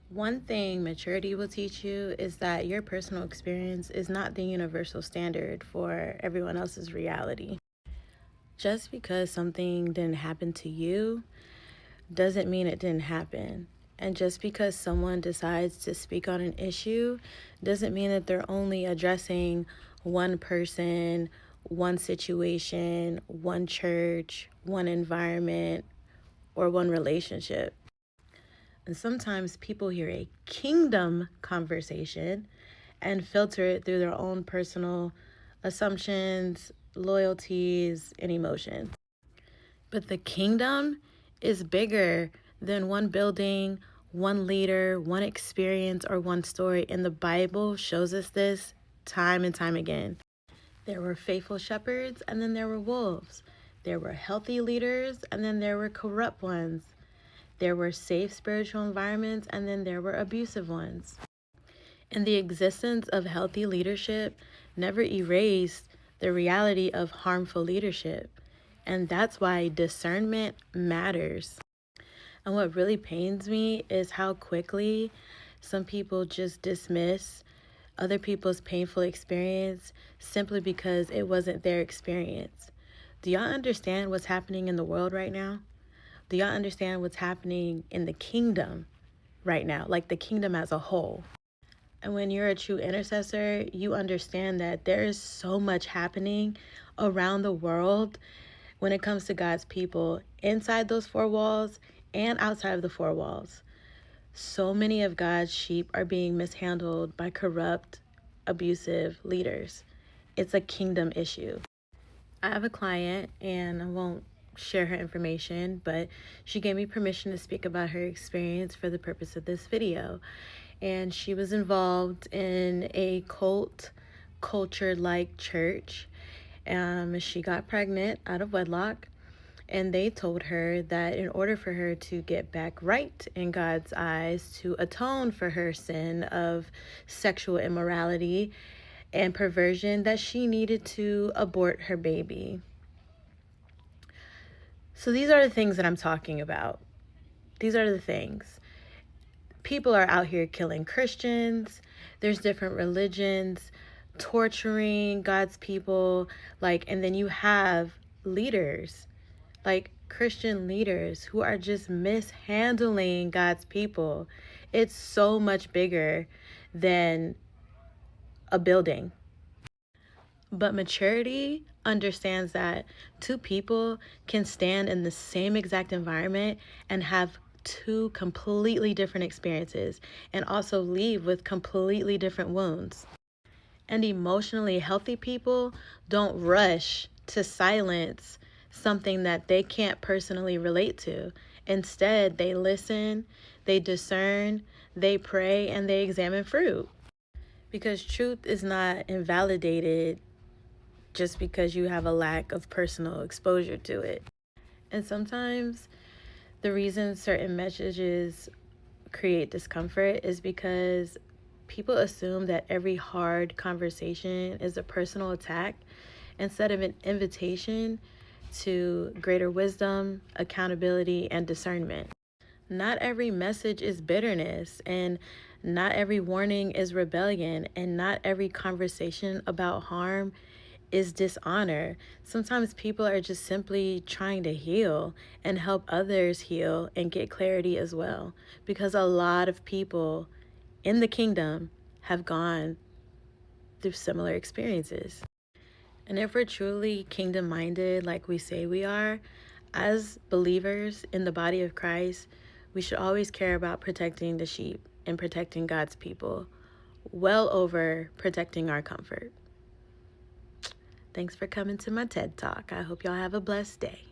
One thing maturity will teach you is that your personal experience is not the universal standard for everyone else's reality. Just because something didn't happen to you doesn't mean it didn't happen. And just because someone decides to speak on an issue doesn't mean that they're only addressing one person, one situation, one church, one environment, or one relationship. And sometimes people hear a kingdom conversation and filter it through their own personal assumptions, loyalties, and emotions. But the kingdom is bigger than one building, one leader, one experience, or one story. And the Bible shows us this time and time again. There were faithful shepherds, and then there were wolves. There were healthy leaders, and then there were corrupt ones. There were safe spiritual environments, and then there were abusive ones. And the existence of healthy leadership never erased the reality of harmful leadership. And that's why discernment matters. And what really pains me is how quickly some people just dismiss other people's painful experience simply because it wasn't their experience. Do y'all understand what's happening in the world right now? Do y'all understand what's happening in the kingdom right now? Like the kingdom as a whole. And when you're a true intercessor, you understand that there is so much happening around the world when it comes to God's people inside those four walls and outside of the four walls. So many of God's sheep are being mishandled by corrupt, abusive leaders. It's a kingdom issue. I have a client, and I won't share her information, but she gave me permission to speak about her experience for the purpose of this video. And she was involved in a cult culture like church. She got pregnant out of wedlock, and they told her that in order for her to get back right in God's eyes, to atone for her sin of sexual immorality and perversion, that she needed to abort her baby. So these are the things that I'm talking about. These are the things. People are out here killing Christians. There's different religions torturing God's people. And then you have leaders, like Christian leaders, who are just mishandling God's people. It's so much bigger than a building. But maturity understands that two people can stand in the same exact environment and have two completely different experiences and also leave with completely different wounds. And emotionally healthy people don't rush to silence something that they can't personally relate to. Instead, they listen, they discern, they pray, and they examine fruit. Because truth is not invalidated just because you have a lack of personal exposure to it. And sometimes the reason certain messages create discomfort is because people assume that every hard conversation is a personal attack instead of an invitation to greater wisdom, accountability, and discernment. Not every message is bitterness, and not every warning is rebellion, and not every conversation about harm is dishonor. Sometimes people are just simply trying to heal and help others heal and get clarity as well, because a lot of people in the kingdom have gone through similar experiences. And if we're truly kingdom minded, like we say we are, as believers in the body of Christ, we should always care about protecting the sheep and protecting God's people, well over protecting our comfort. Thanks for coming to my TED Talk. I hope y'all have a blessed day.